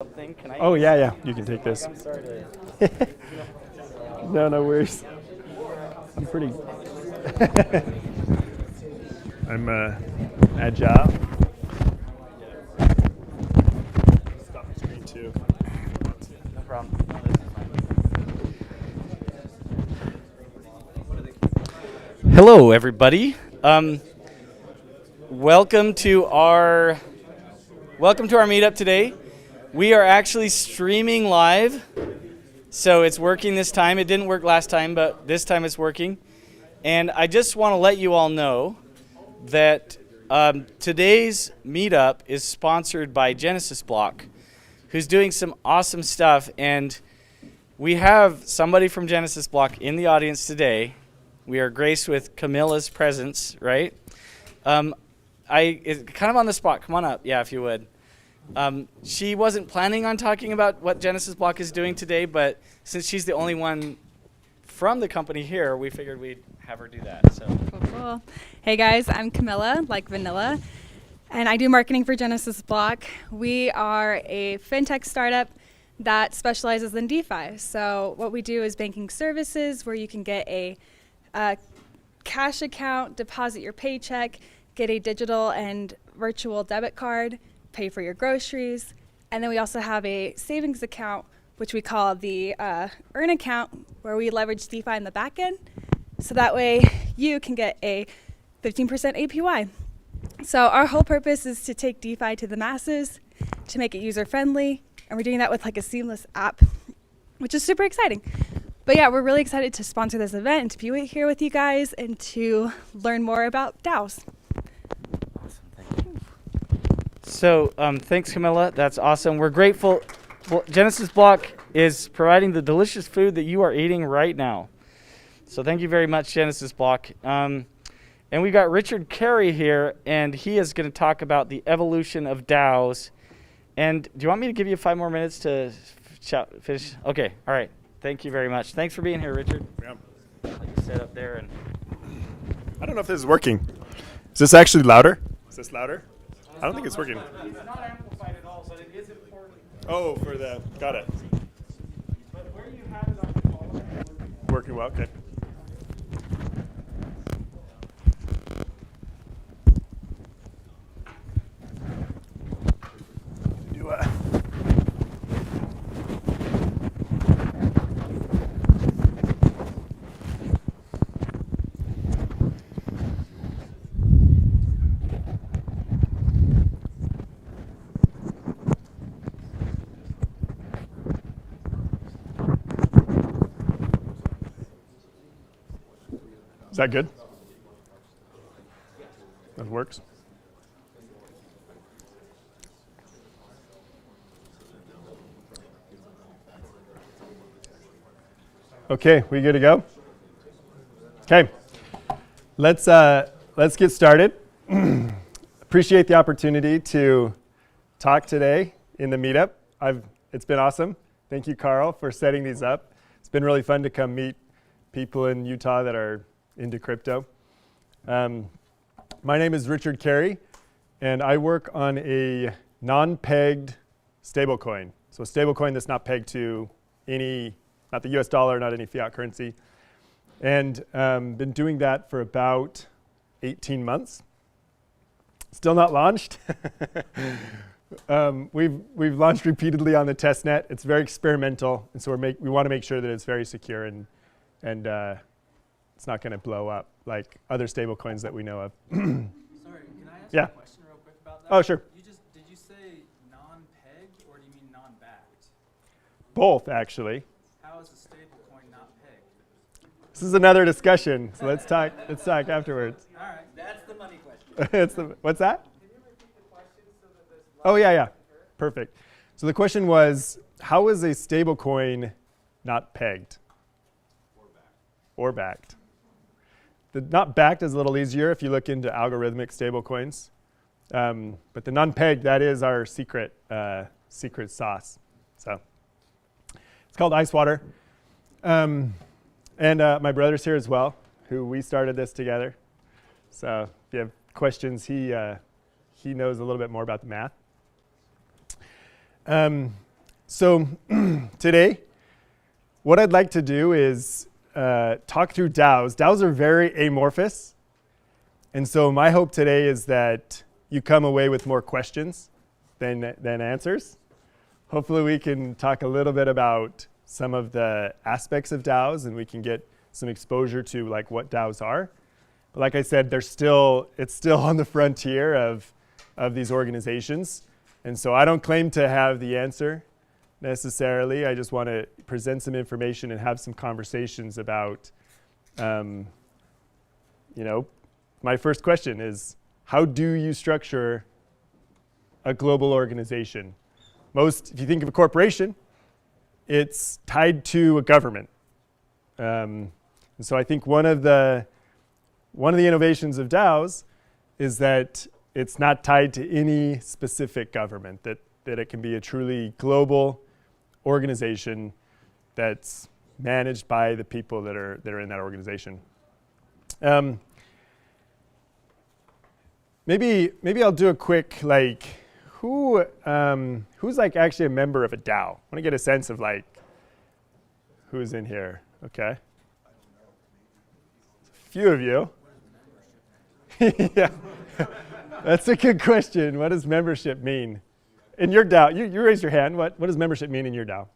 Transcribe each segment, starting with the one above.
Something? Can I? Oh, yeah, you can take this. I'm sorry to. No worries. I'm pretty. I'm agile. Stop the screen too. No problem. No, this is fine. Hello, everybody. Welcome to our meetup today. We are actually streaming live, so it's working this time. It didn't work last time, but this time it's working. And I just want to let you all know that today's meetup is sponsored by Genesis Block, who's doing some awesome stuff. And we have somebody from Genesis Block in the audience today. We are graced with Camilla's presence, right? It's kind of on the spot. Come on up, yeah, if you would. She wasn't planning on talking about what Genesis Block is doing today, but since she's the only one from the company here, we figured we'd have her do that. So Cool. Hey guys, I'm Camilla, like vanilla, and I do marketing for Genesis Block. We are a fintech startup that specializes in DeFi. So what we do is banking services where you can get a cash account, deposit your paycheck, get a digital and virtual debit card, pay for your groceries, and then we also have a savings account, which we call the Earn account, where we leverage DeFi in the back end, so that way you can get a 15% APY. So our whole purpose is to take DeFi to the masses, to make it user-friendly, and we're doing that with like a seamless app, which is super exciting. But yeah, we're really excited to sponsor this event and to be here with you guys and to learn more about DAOs. So thanks, Camilla. That's awesome. We're grateful. Well, Genesis Block is providing the delicious food that you are eating right now. So thank you very much, Genesis Block. And we got Richard Carey here, and he is going to talk about the evolution of DAOs. And do you want me to give you 5 more minutes to finish? Okay, all right. Thank you very much. Thanks for being here, Richard. Yeah. Let you sit up there. And I don't know if this is working. Is this actually louder? Is this louder? I don't think it's working. It's not amplified at all, but it is important. Oh, got it. But where you have it on the call, Working well, okay. Is that good? That works. Okay, we good to go? Okay, let's get started. Appreciate the opportunity to talk today in the meetup. It's been awesome. Thank you, Carl, for setting these up. It's been really fun to come meet people in Utah that are into crypto. My name is Richard Carey, and I work on a non-pegged stablecoin. So a stablecoin that's not pegged to not the US dollar, not any fiat currency. And been doing that for about 18 months. Still not launched. We've launched repeatedly on the test net. It's very experimental, and so we want to make sure that it's very secure and it's not going to blow up like other stablecoins that we know of. Sorry, can I ask Yeah. a question real quick about that? Oh, sure. Did you say non-pegged or do you mean non-backed? Both, actually. How is a stable coin not pegged? This is another discussion, so let's talk afterwards. All right, that's the money question. What's that? Can you repeat the question so that this? Oh, yeah. Perfect. So the question was, how is a stablecoin not pegged? Or backed. The not backed is a little easier if you look into algorithmic stablecoins. But the non-pegged, that is our secret sauce. So it's called Ice Water. And my brother's here as well, who we started this together. So if you have questions, he knows a little bit more about the math. So today, what I'd like to do is talk through DAOs. DAOs are very amorphous. And so my hope today is that you come away with more questions than answers. Hopefully we can talk a little bit about some of the aspects of DAOs, and we can get some exposure to like what DAOs are. But like I said, it's still on the frontier of these organizations. And so I don't claim to have the answer necessarily. I just want to present some information and have some conversations about, my first question is, how do you structure a global organization? If you think of a corporation, it's tied to a government. And so I think one of the innovations of DAOs is that it's not tied to any specific government, that it can be a truly global organization that's managed by the people that are in that organization. Maybe I'll do a quick who's like actually a member of a DAO? I want to get a sense of like who's in here. Okay. A few of you. Yeah. That's a good question. What does membership mean? In your DAO, you raised your hand. What does membership mean in your DAO?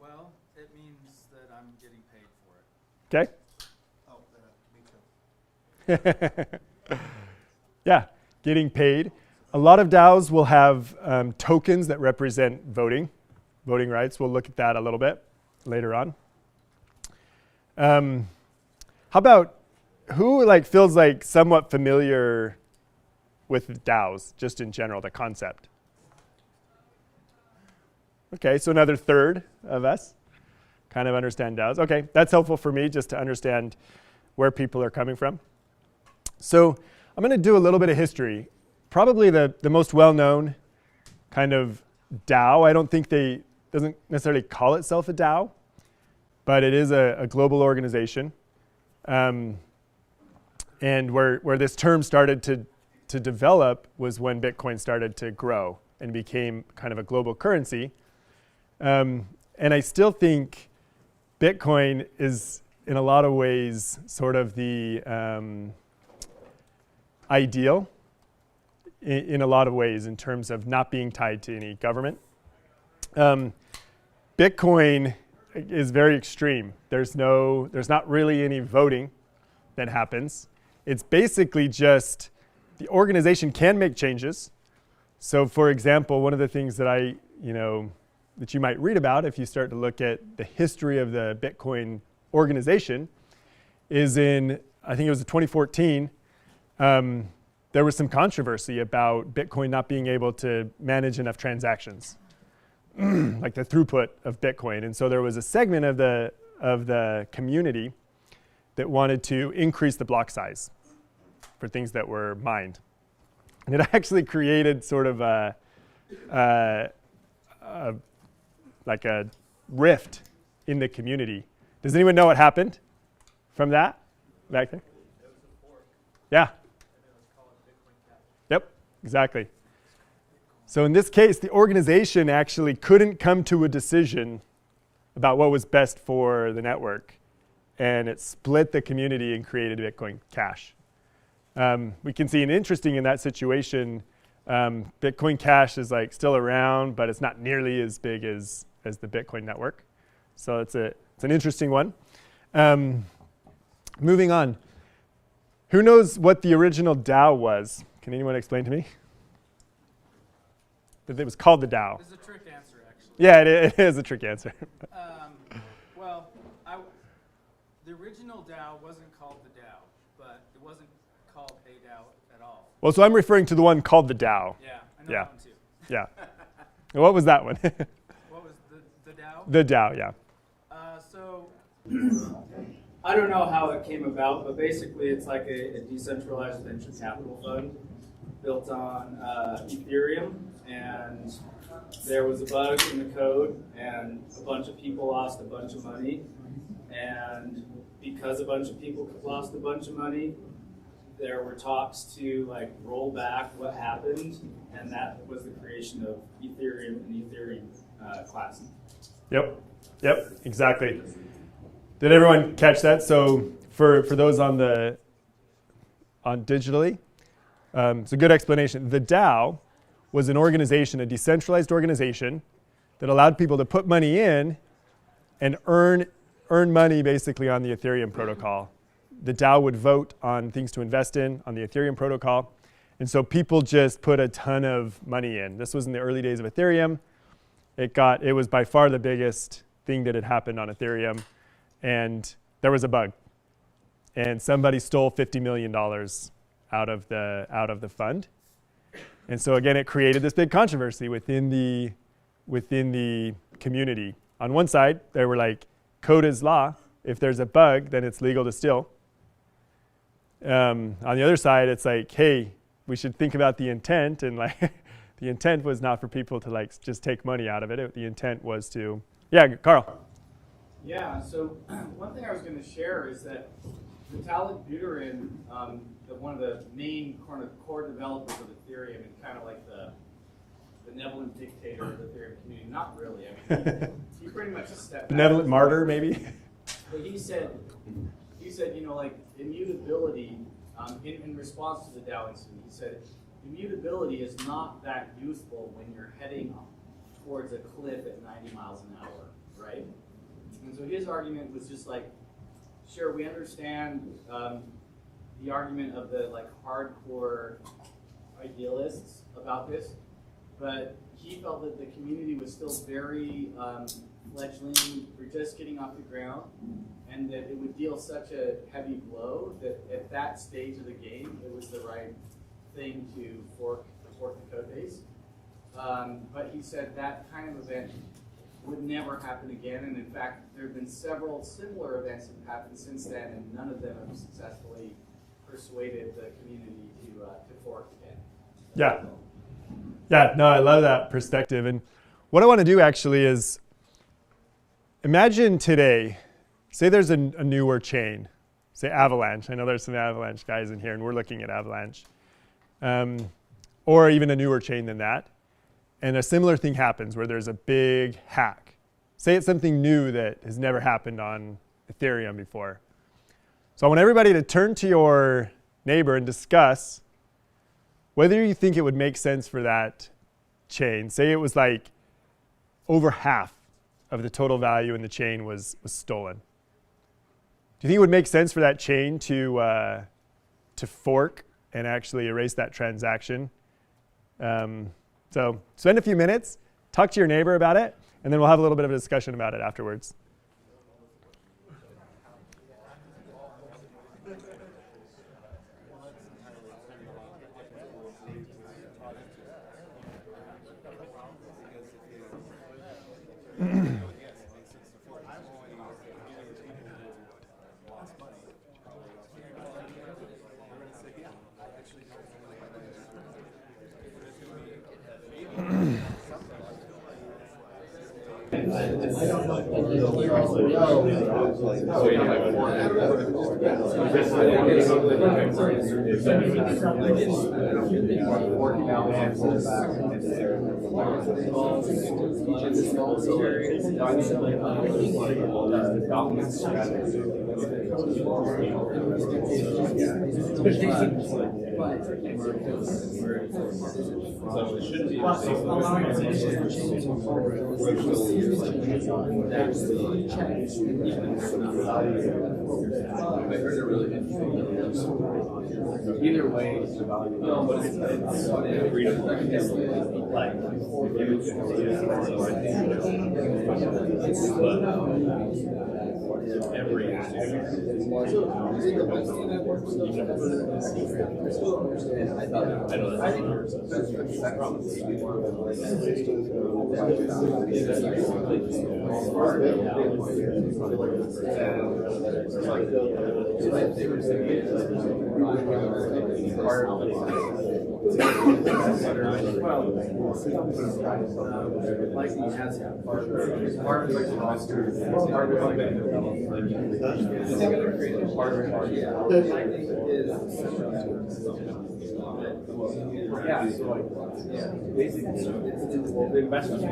Well, it means that I'm getting paid for it. Okay. Yeah, getting paid. A lot of DAOs will have tokens that represent voting rights. We'll look at that a little bit later on. How about who feels like somewhat familiar with DAOs, just in general, the concept? Okay, so another third of us kind of understand DAOs. Okay, that's helpful for me just to understand where people are coming from. So I'm going to do a little bit of history. Probably the most well-known kind of DAO. I don't think doesn't necessarily call itself a DAO, but it is a global organization. And where this term started to develop was when Bitcoin started to grow and became kind of a global currency. And I still think Bitcoin is, in a lot of ways, sort of the ideal in a lot of ways in terms of not being tied to any government. Bitcoin is very extreme. There's not really any voting that happens. It's basically just the organization can make changes. So for example, one of the things that that you might read about if you start to look at the history of the Bitcoin organization is I think it was 2014, there was some controversy about Bitcoin not being able to manage enough transactions, like the throughput of Bitcoin. And so there was a segment of the community that wanted to increase the block size for things that were mined. And it actually created sort of a rift in the community. Does anyone know what happened from that back there? Yeah. Yep, exactly. So in this case, the organization actually couldn't come to a decision about what was best for the network. And it split the community and created Bitcoin Cash. We can see an interesting in that situation, Bitcoin Cash is still around, but it's not nearly as big as the Bitcoin network. So it's an interesting one. Moving on. Who knows what the original DAO was? Can anyone explain to me? It was called the DAO. It's a trick answer, actually. Yeah, it is a trick answer. The original DAO wasn't called the DAO, but it wasn't called a DAO at all. Well, so I'm referring to the one called the DAO. Yeah, I know Yeah. that one too. Yeah. What was that one? What was the DAO? The DAO, yeah. So I don't know how it came about, but basically it's like a decentralized venture capital fund built on Ethereum, and there was a bug in the code, and a bunch of people lost a bunch of money, and because a bunch of people lost a bunch of money, there were talks to like roll back what happened, and that was the creation of Ethereum and Ethereum class. Yep, exactly. Did everyone catch that? So for those on digitally, it's a good explanation. The DAO was an organization, a decentralized organization that allowed people to put money in and earn money basically on the Ethereum protocol. The DAO would vote on things to invest in on the Ethereum protocol. And so people just put a ton of money in. This was in the early days of Ethereum. It was by far the biggest thing that had happened on Ethereum. And there was a bug. And somebody stole $50 million out of the fund. And so again, it created this big controversy within the community. On one side, they were like, code is law. If there's a bug, then it's legal to steal. On the other side, it's like, hey, we should think about the intent. And like, the intent was not for people to like just take money out of it. The intent was to, yeah, Carl. Yeah, so one thing I was going to share is that Untitled Chapter, one of the main core developers of Ethereum and kind of like the benevolent dictator of the Ethereum community. Not really. I mean, he pretty much just stepped back. Benevolent martyr, maybe? But he said, like immutability, in response to the DAO incident, he said, immutability is not that useful when you're heading towards a cliff at 90 miles an hour, right? And so his argument was just like, sure, we understand the argument of the like hardcore idealists about this, but he felt that the community was still very fledgling, we're just getting off the ground, and that it would deal such a heavy blow that at that stage of the game, it was the right thing to fork the code base. But he said that kind of event would never happen again, and in fact, there have been several similar events that have happened since then, and none of them have successfully persuaded the community to fork again. Yeah, no, I love that perspective. And what I want to do actually is imagine today, say there's a newer chain, say Avalanche. I know there's some Avalanche guys in here, and we're looking at Avalanche. Or even a newer chain than that. And a similar thing happens where there's a big hack. Say it's something new that has never happened on Ethereum before. So I want everybody to turn to your neighbor and discuss whether you think it would make sense for that chain. Say it was like over half of the total value in the chain was stolen. Do you think it would make sense for that chain to fork and actually erase that transaction? So spend a few minutes, talk to your neighbor about it, and then we'll have a little bit of a discussion about it afterwards. Either way, it's no, but it's freedom. Like, every Lightning has happened. Yeah, basically, the investment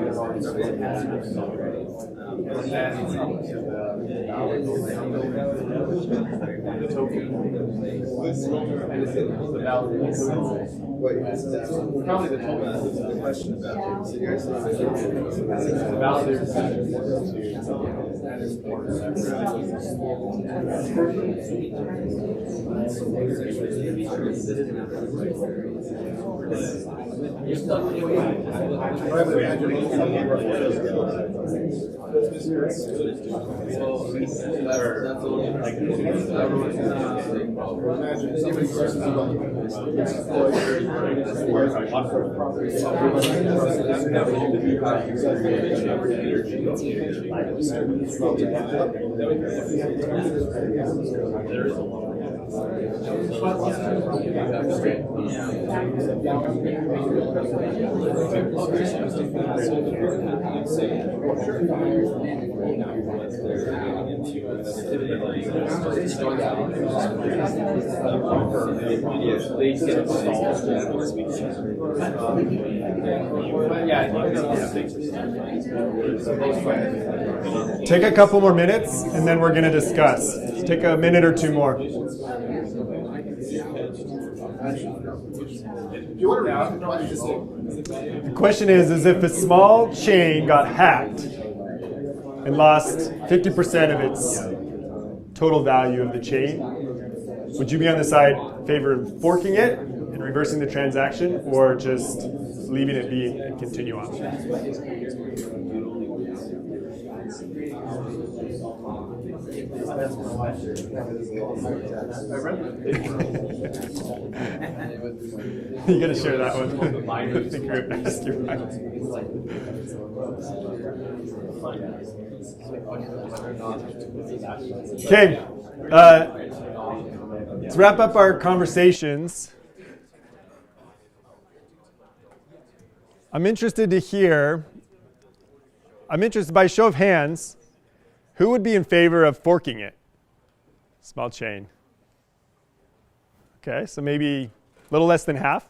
probably the question about Take a couple more minutes, and then we're going to discuss. Take a minute or two more. The question is if a small chain got hacked and lost 50% of its total value of the chain, would you be on the side in favor of forking it and reversing the transaction, or just leaving it be and continue on? You got to share that one. The group. Ask your Okay. Let's wrap up our conversations. I'm interested by show of hands, who would be in favor of forking it? Small chain. Okay, so maybe a little less than half.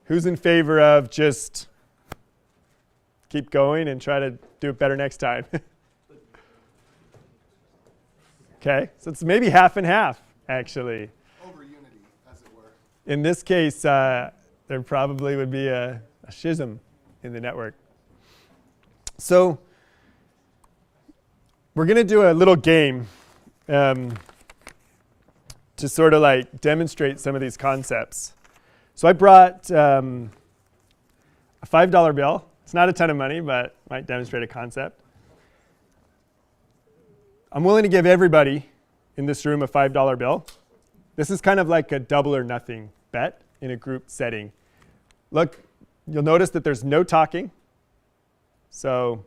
Who's in favor of just keep going and try to do it better next time? Okay, so it's maybe half and half, actually. Over unity, as it were. In this case, there probably would be a schism in the network. So we're going to do a little game to sort of like demonstrate some of these concepts. So I brought a $5 bill. It's not a ton of money, but might demonstrate a concept. I'm willing to give everybody in this room a $5 bill. This is kind of like a double or nothing bet in a group setting. Look, you'll notice that there's no talking. So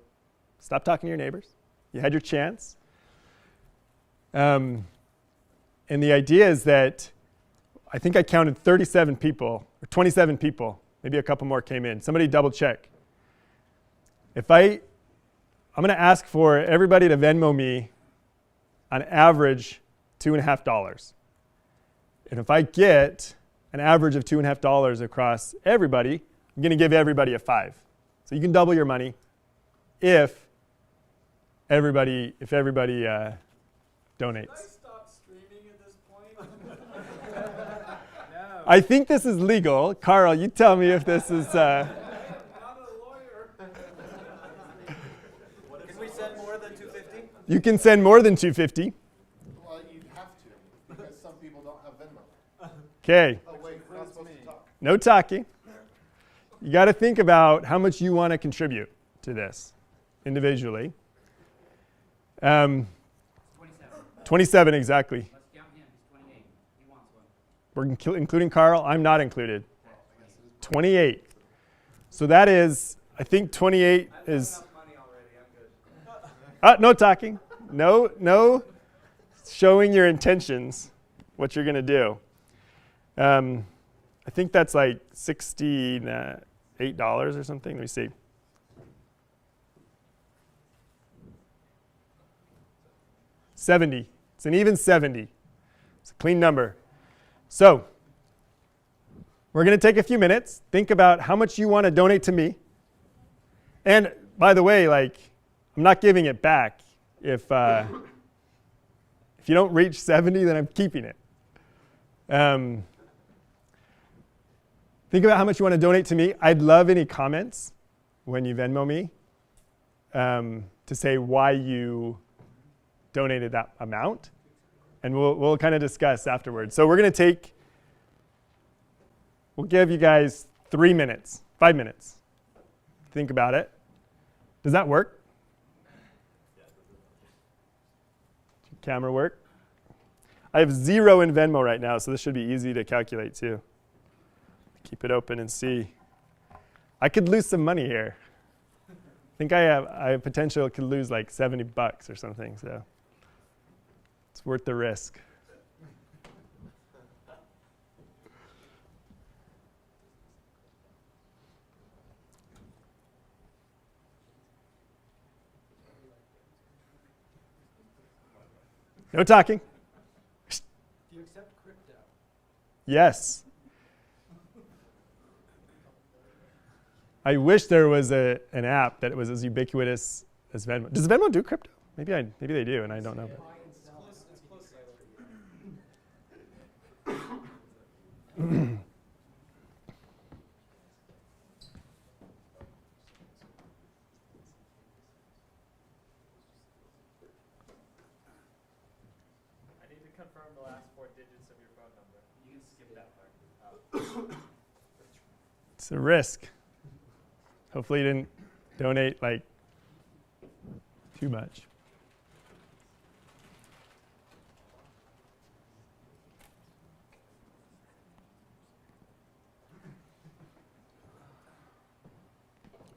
stop talking to your neighbors. You had your chance. And the idea is that I think I counted 37 people, or 27 people. Maybe a couple more came in. Somebody double check. I'm going to ask for everybody to Venmo me on average $2.50. And if I get an average of $2.50 across everybody, I'm going to give everybody a 5. So you can double your money if everybody donates. Can I stop streaming at this point? No. I think this is legal. Carl, you tell me if this is... I'm a lawyer. Can we send more than 250? You can send more than $2.50. Well, you'd have to, because some people don't have Venmo. Okay. Oh, wait, we're not supposed to talk. No talking. You got to think about how much you want to contribute to this individually. 27 exactly. Let's count him. He's 28. He wants one. We're including Carl. I'm not included. 28. So that is, I think 28 is... Money already. I'm good. No talking. No showing your intentions, what you're going to do. I think that's like $68 or something. Let me see. $70. It's an even 70. It's a clean number. So we're going to take a few minutes. Think about how much you want to donate to me. And by the way, like, I'm not giving it back. If you don't reach 70, then I'm keeping it. Think about how much you want to donate to me. I'd love any comments when you Venmo me to say why you donated that amount. And we'll kind of discuss afterwards. So we're going to we'll give you guys 5 minutes. Think about it. Does that work? Camera work? I have 0 in Venmo right now, so this should be easy to calculate too. Keep it open and see. I could lose some money here. I think I have potential could lose like $70 or something, so it's worth the risk. No talking. Do you accept crypto? Yes. I wish there was an app that was as ubiquitous as Venmo. Does Venmo do crypto? Maybe they do, and I don't know. But. Confirm the last 4 digits of your phone number. You can skip that part. It's a risk. Hopefully you didn't donate like too much.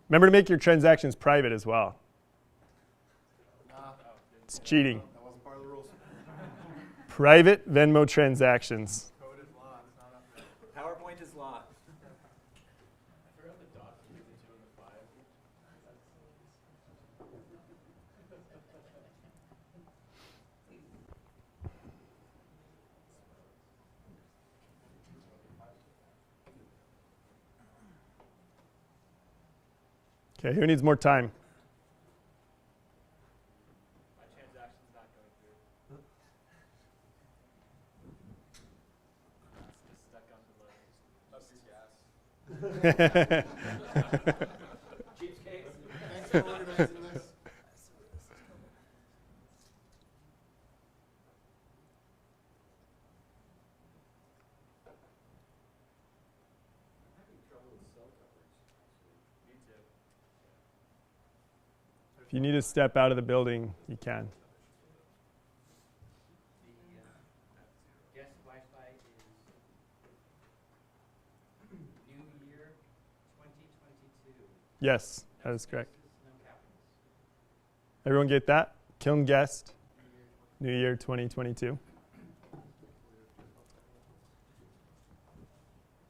Remember to make your transactions private as well. It's cheating. That wasn't part of the rules. Private Venmo transactions. Code is law. It's not up there. PowerPoint is law. I forgot the dot between the 2 and the 5. Okay, who needs more time? My transaction's not going through. It's just stuck on the load. Cheapskate. Thanks for organizing this. Me too. If you need to step out of the building, you can. The guest Wi-Fi is New Year 2022. Yes, that is correct. No capitals. Everyone get that? Kiln guest, New Year 2022.